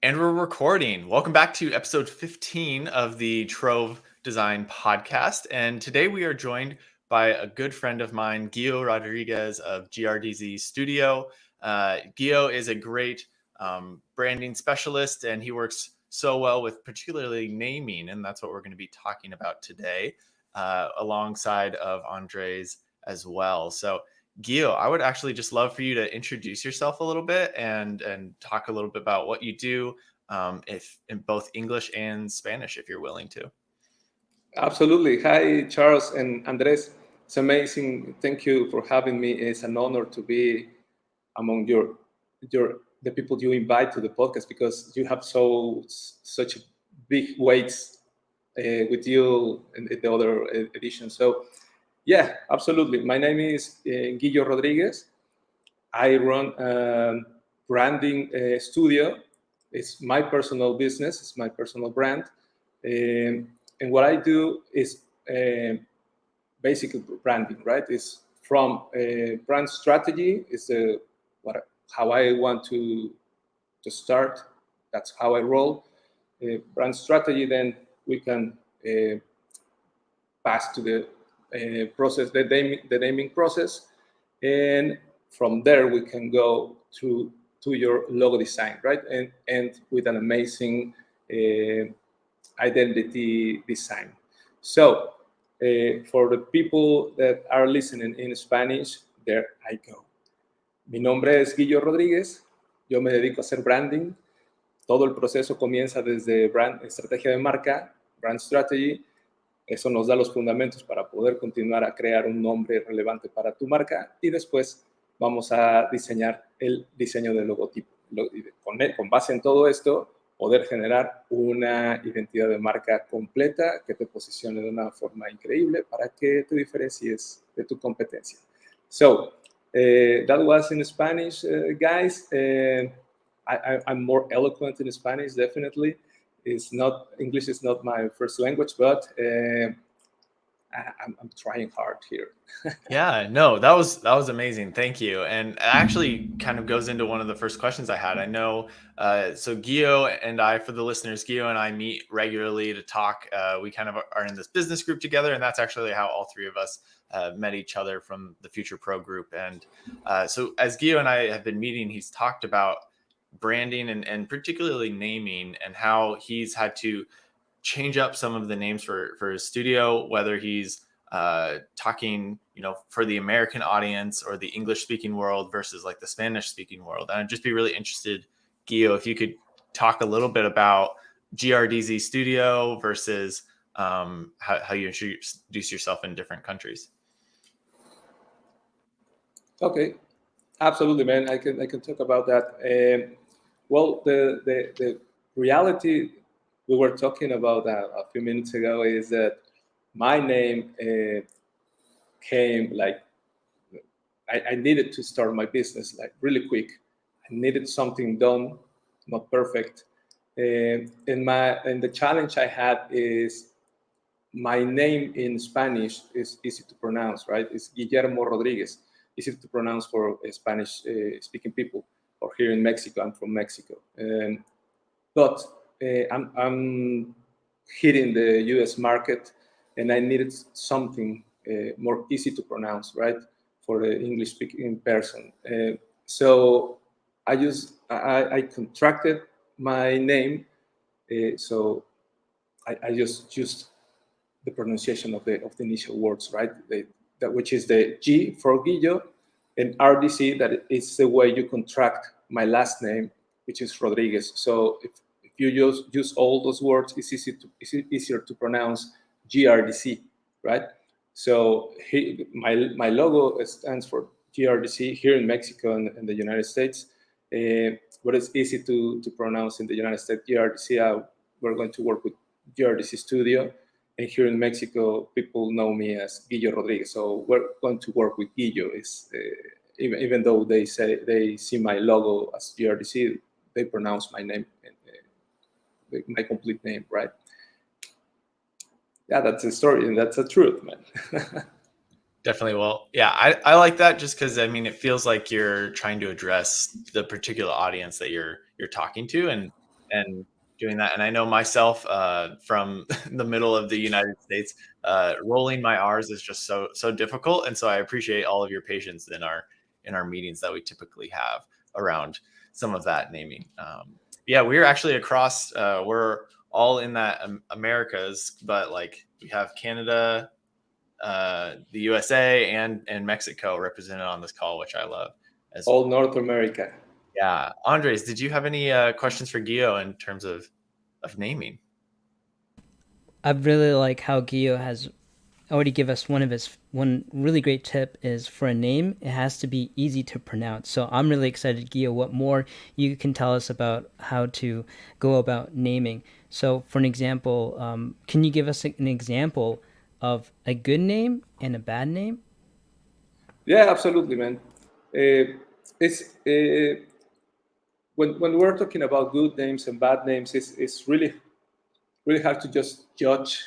And we're recording. Welcome back to episode 15 of the Trove Design podcast. And today we are joined by a good friend of mine, Guillo Rodriguez of GRDZ.Studio. Guillo is a great branding specialist, and he works so well with particularly naming. And that's what we're going to be talking about today, alongside of Andres as well. So Guillo, I would actually just love for you to introduce yourself a little bit and talk a little bit about what you do, if in both English and Spanish, if you're willing to. Absolutely. Hi, Charles and Andres. It's amazing. Thank you for having me. It's an honor to be among the people you invite to the podcast because you have such big weights with you in the other edition. So, yeah, absolutely. My name is Guillo Rodriguez. I run a branding studio. It's my personal business. It's my personal brand. And what I do is basically branding, right? It's from brand strategy. Is how I want to start. That's how I roll. Brand strategy. Then we can pass to the process, the naming process, and from there we can go to your logo design, right? And with an amazing identity design. So, for the people that are listening in Spanish, there I go. Mi nombre es Guillo Rodríguez. Yo me dedico a hacer branding. Todo el proceso comienza desde estrategia de marca, brand strategy. Eso nos da los fundamentos para poder continuar a crear un nombre relevante para tu marca y después vamos a diseñar el diseño del logotipo. Con base en todo esto, poder generar una identidad de marca completa que te posicione de una forma increíble para que te diferencies de tu competencia. So, that was in Spanish, guys. I'm more eloquent in Spanish, definitely. English is not my first language, but I'm trying hard here. Yeah, no, that was amazing. Thank you. And it actually kind of goes into one of the first questions I had. I know, so Guillo and I, for the listeners, Guillo and I meet regularly to talk. We kind of are in this business group together, and that's actually how all three of us met each other from the Future Pro group. And so as Guillo and I have been meeting, he's talked about branding and particularly naming and how he's had to change up some of the names for his studio, whether he's talking, for the American audience or the English speaking world versus like the Spanish speaking world. And I'd just be really interested, Guillo, if you could talk a little bit about GRDZ.Studio versus how you introduce yourself in different countries. Okay, absolutely, man. I can talk about that. Well, the reality we were talking about a few minutes ago is that my name came like I needed to start my business like really quick. I needed something done, not perfect. And the challenge I had is my name in Spanish is easy to pronounce, right? It's Guillermo Rodriguez. Easy to pronounce for Spanish speaking people. Or here in Mexico, I'm from Mexico. But I'm hitting the U.S. market, and I needed something more easy to pronounce, right, for the English-speaking person. So I contracted my name, so I just used the pronunciation of the initial words, right, which is the G for Guillo, and RDC, that is the way you contract my last name, which is Rodriguez. So if you use all those words, it's easier to pronounce GRDC, right? So my logo stands for GRDC here in Mexico and the United States, but it's easy to pronounce in the United States. GRDC, we're going to work with GRDZ.Studio, and here in Mexico, people know me as Guillo Rodriguez. So we're going to work with Guillo. Even though they see my logo as GRDC, they pronounce my name, my complete name, right? Yeah, that's a story, and that's the truth, man. Definitely. Well, yeah, I like that just because it feels like you're trying to address the particular audience that you're talking to, and and doing that. And I know myself from the middle of the United States, rolling my R's is just so difficult. And so I appreciate all of your patience in our meetings that we typically have around some of that naming. Yeah, we're actually across. We're all in that Americas, but like we have Canada, the USA, and Mexico represented on this call, which I love as All North America. yeah. Andres, did you have any questions for Guillo in terms of naming? I really like how Guillo has already give us one really great tip is for a name it has to be easy to pronounce. So I'm really excited, Guillo, what more you can tell us about how to go about naming. So for an example, can you give us an example of a good name and a bad name? Yeah, absolutely, man. It's when we're talking about good names and bad names, it's really hard to just judge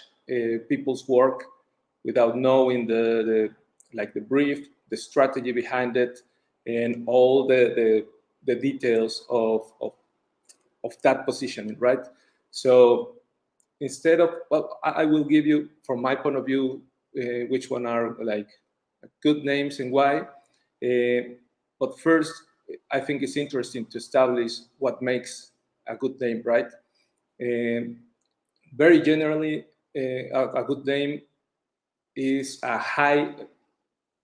people's work without knowing the brief, the strategy behind it, and all the details of that positioning, right? So instead of, well, I will give you from my point of view which one are like good names and why. But first, I think it's interesting to establish what makes a good name, right? Um, Very generally, a good name is a high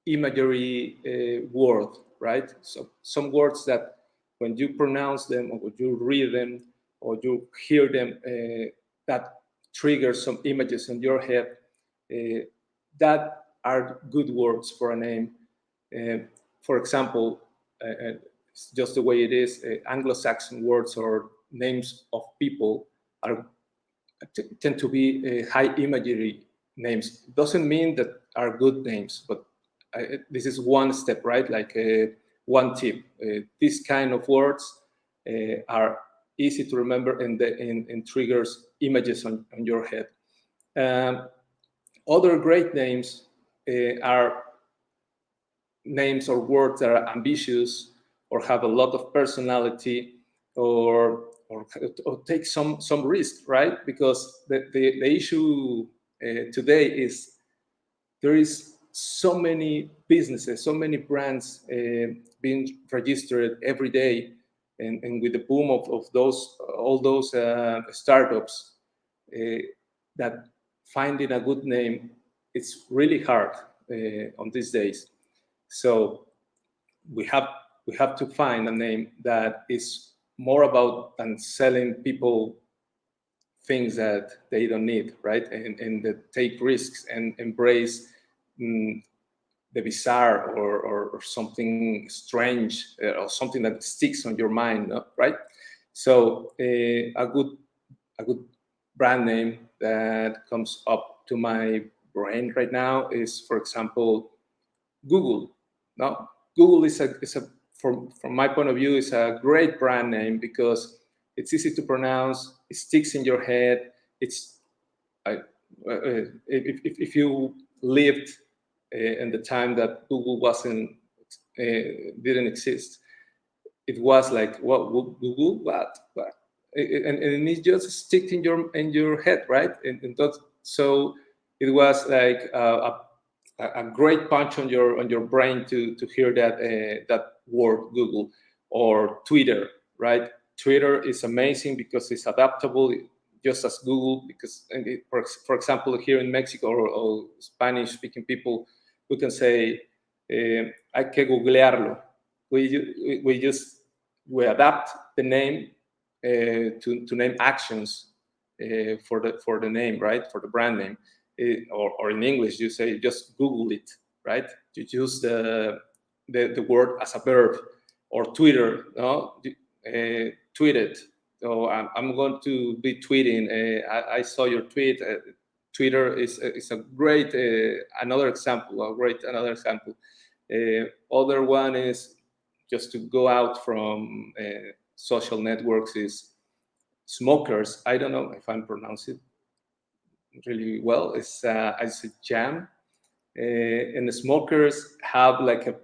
imagery word, right? So some words that when you pronounce them or when you read them or you hear them, that triggers some images in your head. That are good words for a name. Uh, for example, it's just the way it is. Anglo-Saxon words or names of people are tend to be high imagery names. Doesn't mean that are good names, but this is one step, right? Like one tip. These kind of words are easy to remember and triggers images on your head. Um, Other great names are names or words that are ambitious or have a lot of personality or take some risk, right? Because the issue today is there is so many businesses, so many brands being registered every day, and with the boom of those all those startups, uh, that finding a good name it's really hard on these days. So we have we have to find a name that is more about than selling people things that they don't need, right? And that take risks and embrace mm, the bizarre or something strange or something that sticks on your mind, right? So a good brand name that comes up to my brain right now is, for example, Google. Now, Google is a from my point of view is a great brand name because it's easy to pronounce. It sticks in your head. It's if you lived in the time that Google wasn't didn't exist, it was like what Google what and it just stick in your head, right? And that, so it was like a great punch on your brain to hear that word Google or Twitter, right? Twitter is amazing because it's adaptable, just as Google. Because for example, here in Mexico or Spanish-speaking people, we can say hay que googlearlo. We just we adapt the name to name actions for the name, right? For the brand name, or in English, you say just Google it, right? You use the word as a verb, or Twitter, no, tweet it. So I'm going to be tweeting. I saw your tweet. Twitter is a great another example. A great another example. Other one is just to go out from social networks is smokers. I don't know if I'm pronouncing it really well. It's a jam, and the smokers have like a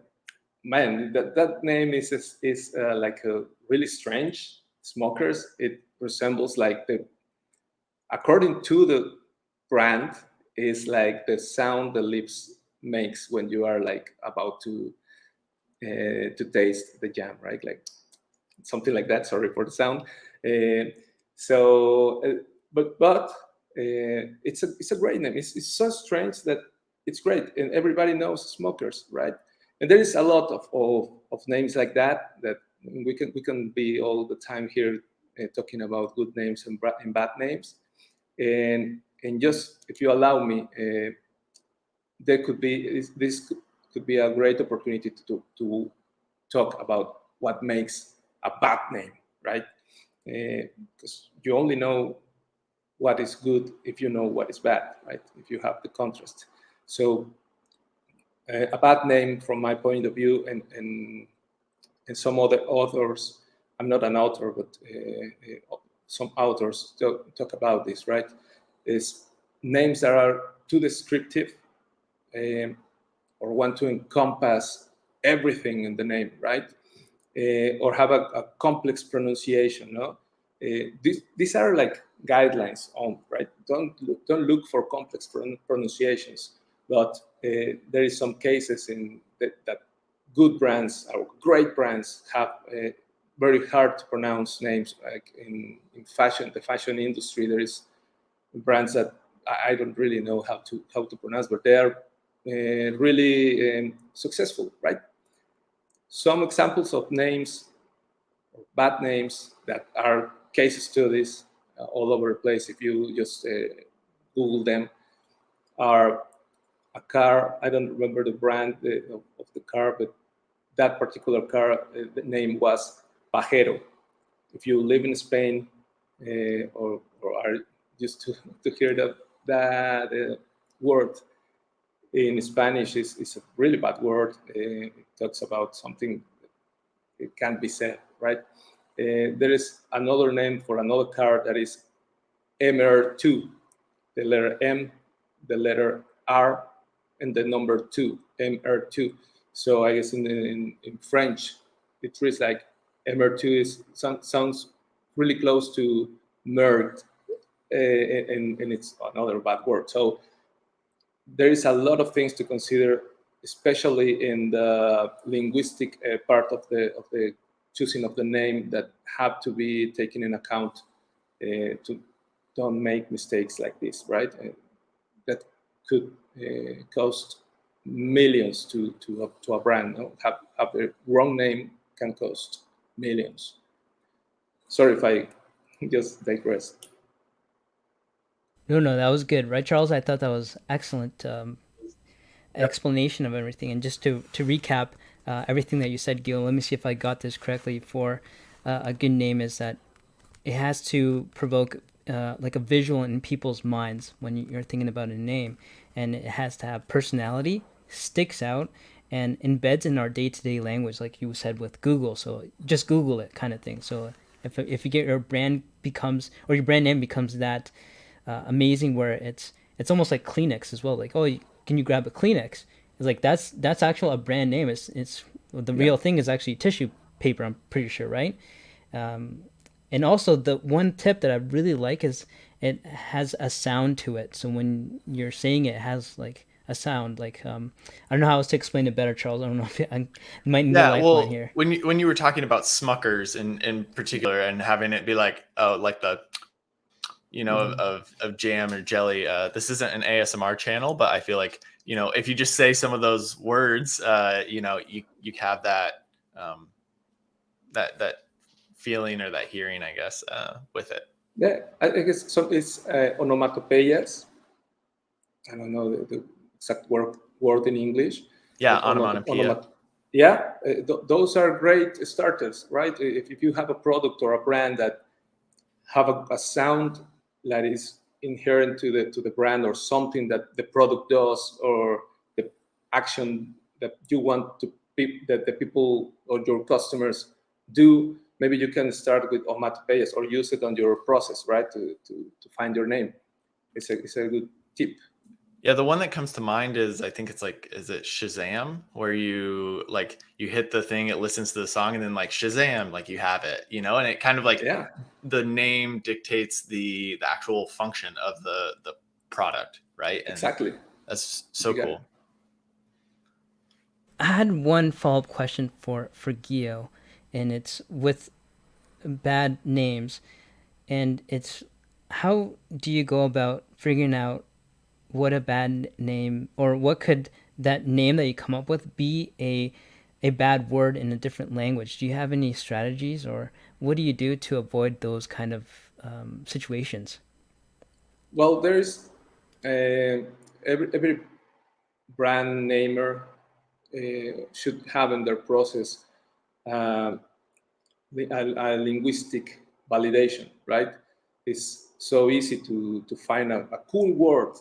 man. That name is like a really strange smokers. resembles like according to the brand, is like the sound the lips makes when you are like about to taste the jam, right? Like something like that. Sorry for the sound. Uh, so, it's a great name. It's so strange that it's great, and everybody knows smokers, right? And there is a lot of names like that we can be all the time here talking about good names and bad names, and just if you allow me, there could be this could be a great opportunity to talk about what makes a bad name, right? Because you only know what is good if you know what is bad, right? If you have the contrast. So a bad name, from my point of view, and some other authors. I'm not an author, but some authors talk about this, right? Is names that are too descriptive, um, or want to encompass everything in the name, right? Or have a complex pronunciation. No, these are like guidelines on, right. Don't look for complex pronunciations, but there is some cases in that good brands or great brands have very hard to pronounce names. Like in fashion, the fashion industry, there is brands that I don't really know how to pronounce, but they are really successful, right? Some examples of names, or bad names, that are case studies all over the place. If you just Google them, are a car. I don't remember the brand of the car, but that particular car, the name was Pajero. If you live in Spain, or are used to hear that word in Spanish, is a really bad word. It talks about something it can't be said, right? There is another name for another car that is MR2, the letter M, the letter R, and the number 2, MR2. So I guess in French, it reads like MR2 sounds really close to merde, and it's another bad word. So there is a lot of things to consider, especially in the linguistic part of the choosing of the name, that have to be taken in account to don't make mistakes like this, right? That could cost millions to a brand. No? Have the wrong name can cost millions. Sorry if I just digress. No, that was good, right, Charles? I thought that was excellent Yep. explanation of everything. And just to recap everything that you said, Gil, let me see if I got this correctly. For a good name is that it has to provoke like a visual in people's minds when you're thinking about a name, and it has to have personality, sticks out, and embeds in our day-to-day language, like you said with Google. So just Google it, kind of thing. So if you get your brand becomes, or your brand name becomes that amazing, where it's almost like Kleenex as well. Like, oh, can you grab a Kleenex? It's like that's actual a brand name. It's the Yeah. real thing is actually tissue paper. I'm pretty sure, right? And also, the one tip that I really like is it has a sound to it. So when you're saying it, it has like a sound. Like I don't know how else to explain it better, Charles. I don't know if I might need a Yeah, lifeline well, here. when you were talking about Smuckers in particular, and having it be like, oh, like the of jam or jelly. This isn't an ASMR channel, but I feel like if you just say some of those words, you have that that feeling or that hearing, I guess, with it. Yeah, I guess so. It's onomatopoeias. I don't know the exact word in English, Yeah, but onomatopoeia. yeah, those are great starters, right? If you have a product or a brand that have a sound that is inherent to the brand, or something that the product does, or the action that you want that the people or your customers do, maybe you can start with onomatopoeias or use it on your process, right? To find your name. It's a good tip. Yeah, the one that comes to mind is, I think it's like, is it Shazam, where you hit the thing, it listens to the song, and then like Shazam, like you have it, and it kind of like Yeah. the name dictates the actual function of the product, right? And Exactly. that's so You got it. cool. I had one follow-up question for Guillo, and it's with bad names, and it's how do you go about figuring out what a bad name, or what could that name that you come up with be a bad word in a different language? Do you have any strategies, or what do you do to avoid those kind of situations? Well, there's every brand namer should have in their process uh, a linguistic validation, right? It's so easy to find a cool word.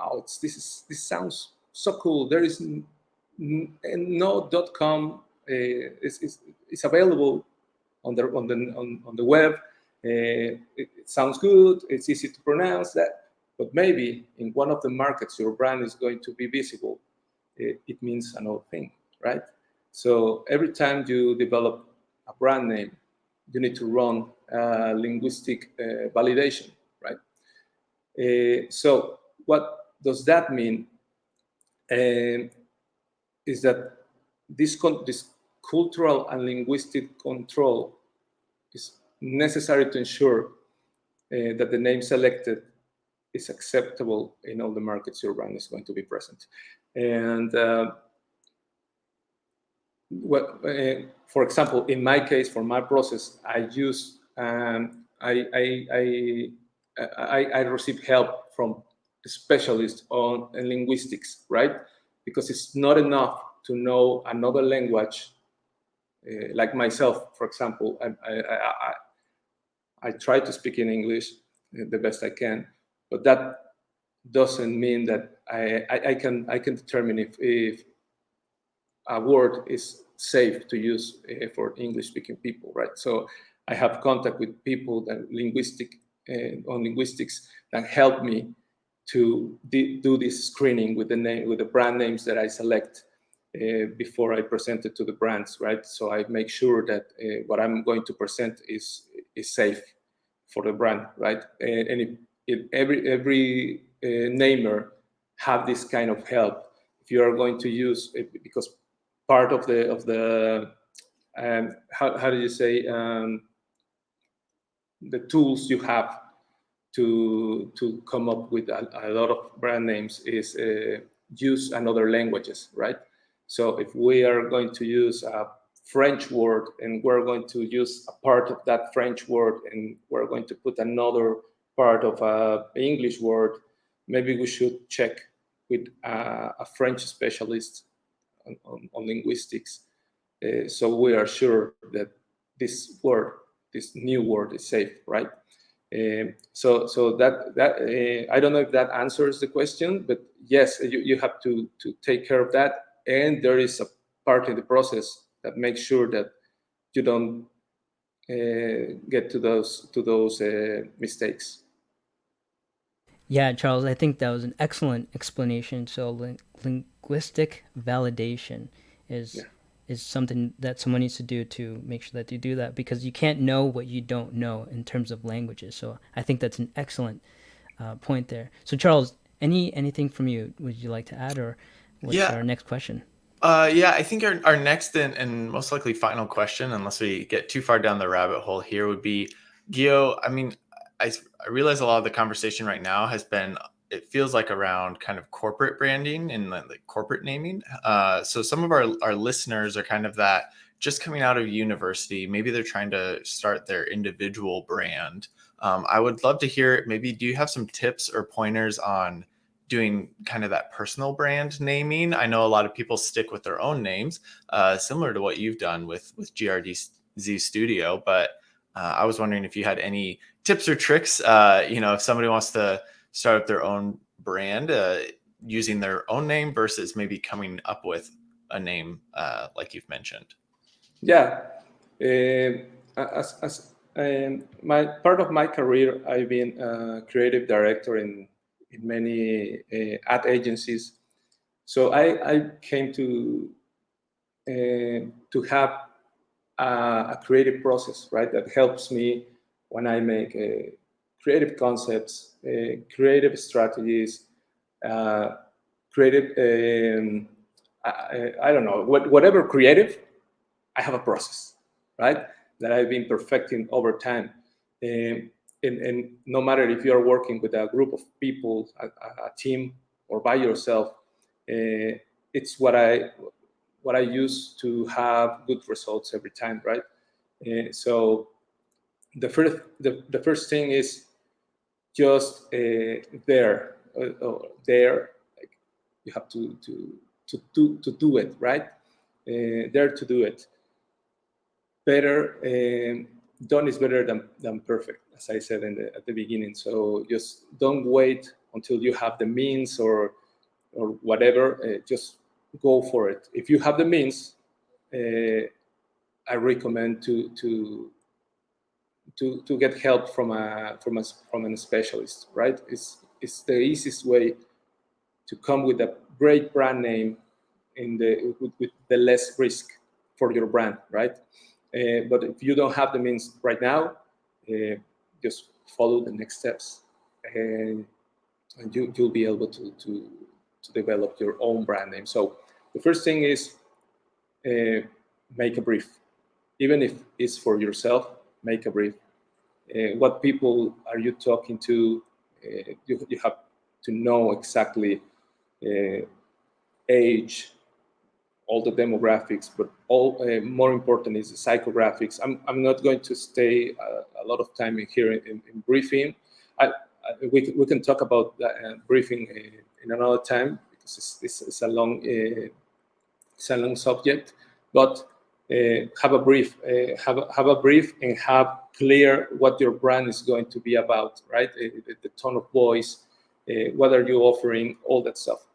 Oh, this sounds so cool. There is no .com. It's available on the web. It sounds good. It's easy to pronounce that. But maybe in one of the markets your brand is going to be visible. It means another thing, right? So every time you develop a brand name, you need to run linguistic validation, right? So what does that mean? Uh, is that this cultural and linguistic control is necessary to ensure that the name selected is acceptable in all the markets your brand is going to be present. And for example, in my case, for my process, I use I receive help from specialists on linguistics, right? Because it's not enough to know another language. Like myself, for example, I try to speak in English the best I can, but that doesn't mean that I can determine if a word is safe to use for English-speaking people, right? So I have contact with people that on linguistics that help me to do this screening with the brand names that I select before I present it to the brands, right? So I make sure that what I'm going to present is safe for the brand, right? And if every namer have this kind of help, if you are going to use it, because part of the how do you say the tools you have to come up with a lot of brand names is use another languages, right? So if we are going to use a French word and we're going to use a part of that French word and we're going to put another part of a English word, maybe we should check with a French specialist on linguistics, so we are sure that this new word is safe, right? So that I don't know if that answers the question, but yes, you have to take care of that, and there is a part in the process that makes sure that you don't get to those mistakes. Yeah, Charles, I think that was an excellent explanation. So linguistic validation is Yeah. is something that someone needs to do to make sure that they do that, because you can't know what you don't know in terms of languages. So I think that's an excellent point there. So Charles, anything from you would you like to add, or what's Yeah. our next question? Yeah, I think our next and most likely final question, unless we get too far down the rabbit hole here, would be, Gio. I mean, I realize a lot of the conversation right now has been, it feels like around kind of corporate branding and like corporate naming. So some of our listeners are kind of that just coming out of university. Maybe they're trying to start their individual brand. I would love to hear, maybe, do you have some tips or pointers on doing kind of that personal brand naming? I know a lot of people stick with their own names, similar to what you've done with GRDZ.Studio. But I was wondering if you had any tips or tricks. If somebody wants to start up their own brand using their own name versus maybe coming up with a name like you've mentioned. Yeah. As my part of my career, I've been a creative director in many ad agencies. So I came to have a creative process, right, that helps me when I make creative concepts, creative strategies, creative, I don't know, whatever creative, I have a process, right? That I've been perfecting over time. And no matter if you're working with a group of people, a team, or by yourself, it's what I use to have good results every time, right? So the first thing is just there. Like, you have to do it, right? There to do it. Better done is better than perfect, as I said at the beginning. So just don't wait until you have the means or whatever. Just go for it. If you have the means, I recommend to get help from a specialist. Right? It's the easiest way to come with a great brand name with the less risk for your brand, right? But if you don't have the means right now, just follow the next steps, and you'll be able to develop your own brand name. So the first thing is make a brief, even if it's for yourself. Make a brief. What people are you talking to? You have to know exactly age, all the demographics, but more important is the psychographics. I'm not going to stay a lot of time here in briefing. We can talk about briefing in another time, because it's a long subject. But have a brief, have a brief, and have clear what your brand is going to be about, right? The tone of voice, what are you offering, all that stuff.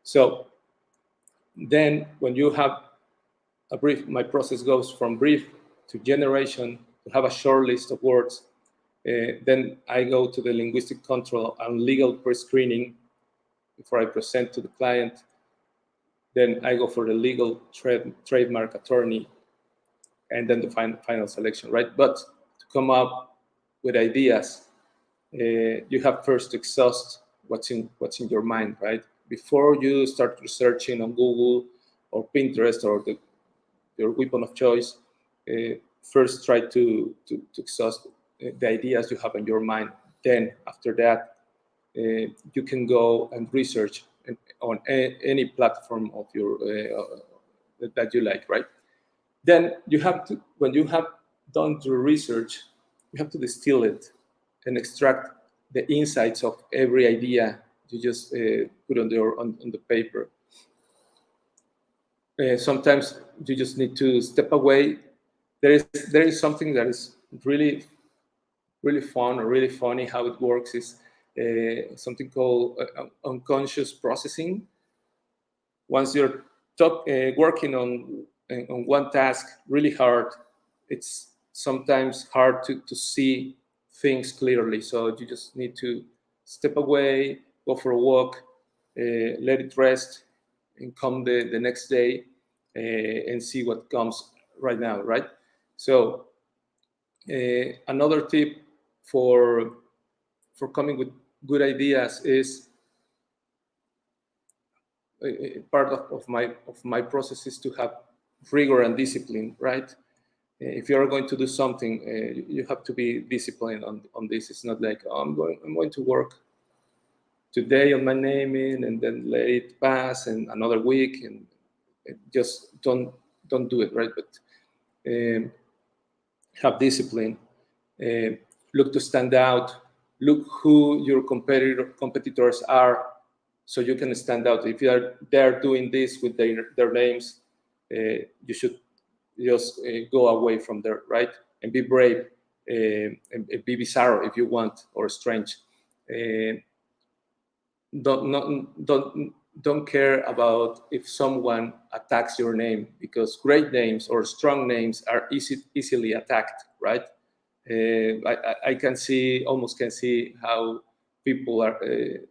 So then when you have a brief, my process goes from brief to generation, to have a short list of words. Then I go to the linguistic control and legal pre-screening before I present to the client. Then I go for the legal trademark attorney, and then the final selection, right? But to come up with ideas, you have first to exhaust what's in your mind, right? Before you start researching on Google or Pinterest or your weapon of choice, first try to exhaust the ideas you have in your mind. Then after that, you can go and research on any platform of your that you like, right? Then you have to, when you have done your research, you have to distill it and extract the insights of every idea you just put on the paper. Sometimes you just need to step away. There is something that is really fun or really funny. How it works is something called unconscious processing. Once you're working on one task really hard, it's sometimes hard to see things clearly. So you just need to step away, go for a walk, let it rest, and come the next day and see what comes right now, right? So another tip for coming with good ideas is part of my process is to have rigor and discipline, right? If you are going to do something, you have to be disciplined on this. It's not like, oh, I'm going to work today on my naming and then let it pass and another week, and just don't do it, right? But have discipline. Look to stand out. Look who your competitors are, so you can stand out. If they're doing this with their names, you should just go away from there, right? And be brave, and be bizarre if you want, or strange. Don't care about if someone attacks your name, because great names or strong names are easily attacked, right? I almost can see how people are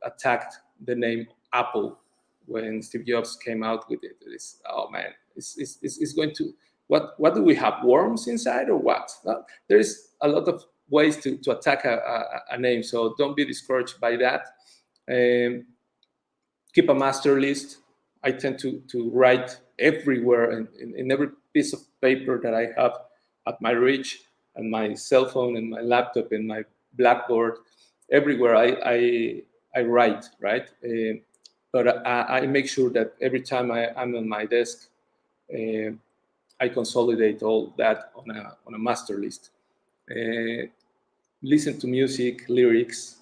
attacked the name Apple when Steve Jobs came out with it. It's, oh man, it's going to, what do we have, worms inside or what? There is a lot of ways to attack a name. So don't be discouraged by that. Keep a master list. I tend to write everywhere in every piece of paper that I have at my reach, and my cell phone and my laptop and my blackboard. Everywhere I write, right? But I make sure that every time I'm on my desk, I consolidate all that on a master list. Listen to music, lyrics,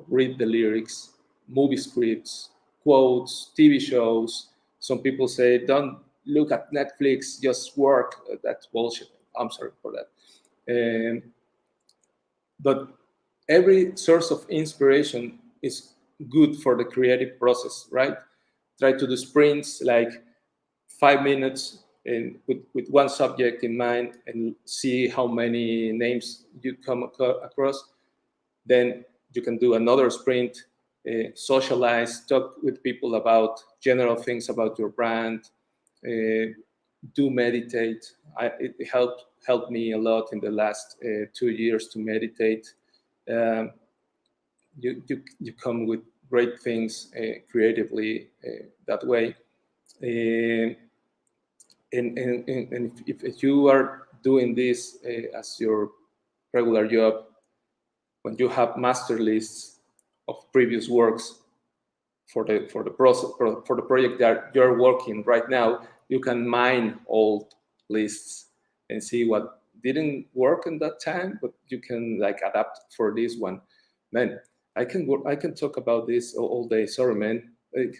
read the lyrics, movie scripts, quotes, TV shows. Some people say, don't look at Netflix, just work. That's bullshit. I'm sorry for that. But every source of inspiration is good for the creative process, right? Try to do sprints like 5 minutes with one subject in mind and see how many names you come across. Then you can do another sprint, socialize, talk with people about general things about your brand, do meditate. It helped me a lot in the last 2 years to meditate. Um, you come with great things creatively that way. Uh, and if you are doing this as your regular job, when you have master lists of previous works for the process for the project that you're working right now, you can mine old lists and see what didn't work in that time, but you can like adapt for this one. Man, I can talk about this all day. Sorry, man.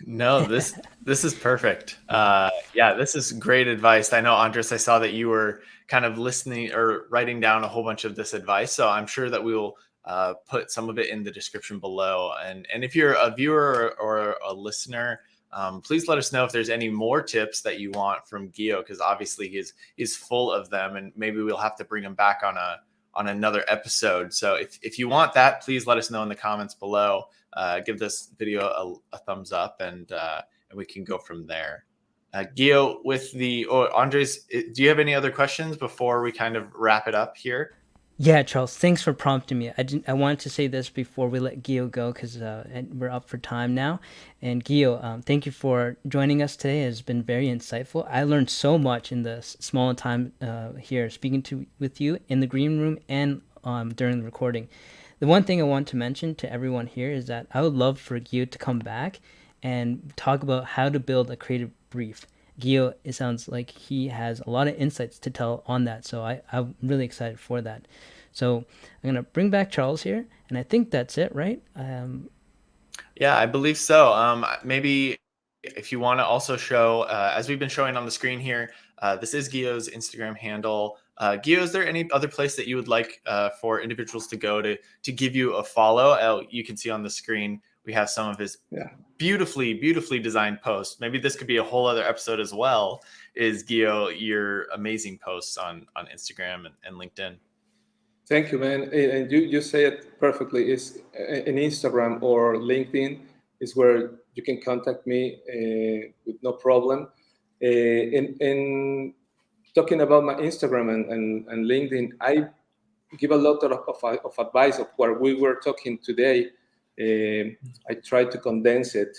No, this is perfect. Yeah, this is great advice. I know, Andres, I saw that you were kind of listening or writing down a whole bunch of this advice. So I'm sure that we will put some of it in the description below. And if you're a viewer or a listener, please let us know if there's any more tips that you want from Guillo, because obviously he's full of them, and maybe we'll have to bring him back on another episode. So if you want that, please let us know in the comments below. Give this video a thumbs up, and we can go from there. Guillo, Andres, do you have any other questions before we kind of wrap it up here? Yeah, Charles, thanks for prompting me. I wanted to say this before we let Guillo go because we're up for time now. And Guillo, thank you for joining us today. It's been very insightful. I learned so much in the small time here speaking with you in the green room and during the recording. The one thing I want to mention to everyone here is that I would love for Guillo to come back and talk about how to build a creative brief. Guillo, it sounds like he has a lot of insights to tell on that, so I'm really excited for that. So I'm gonna bring back Charles here, and I think that's it, right? Yeah, I believe so. Maybe if you want to also show, as we've been showing on the screen here, this is Guillo's Instagram handle. Guillo, is there any other place that you would like for individuals to go to give you a follow? You can see on the screen we have some of his beautifully designed posts. Maybe this could be a whole other episode as well. Is Guillo your amazing posts on Instagram and LinkedIn? Thank you, man. And you say it perfectly. Is in Instagram or LinkedIn is where you can contact me with no problem. And talking about my Instagram and LinkedIn, I give a lot of advice of what we were talking today. I try to condense it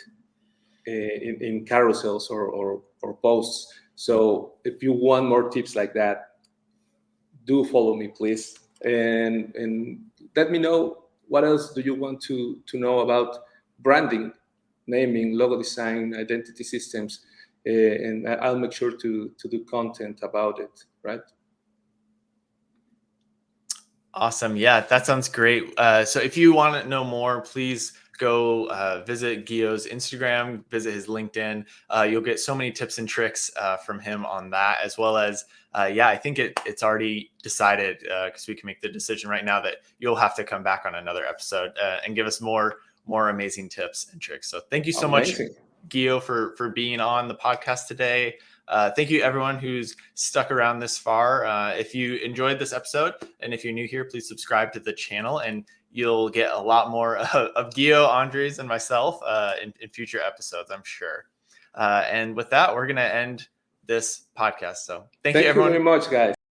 in carousels or posts. So if you want more tips like that, do follow me, please. And let me know what else do you want to know about branding, naming, logo design, identity systems, and I'll make sure to do content about it, right? Awesome. Yeah, that sounds great. So if you want to know more, please go visit Guillo's Instagram, visit his LinkedIn. You'll get so many tips and tricks from him on that, as well as, yeah, I think it's already decided because we can make the decision right now that you'll have to come back on another episode and give us more amazing tips and tricks. So thank you so much, Guillo, for being on the podcast today. Thank you, everyone who's stuck around this far. If you enjoyed this episode, and if you're new here, please subscribe to the channel, and you'll get a lot more of Guillo, Andres, and myself in future episodes, I'm sure. And with that, we're going to end this podcast. So thank you, everyone. Thank you very much, guys.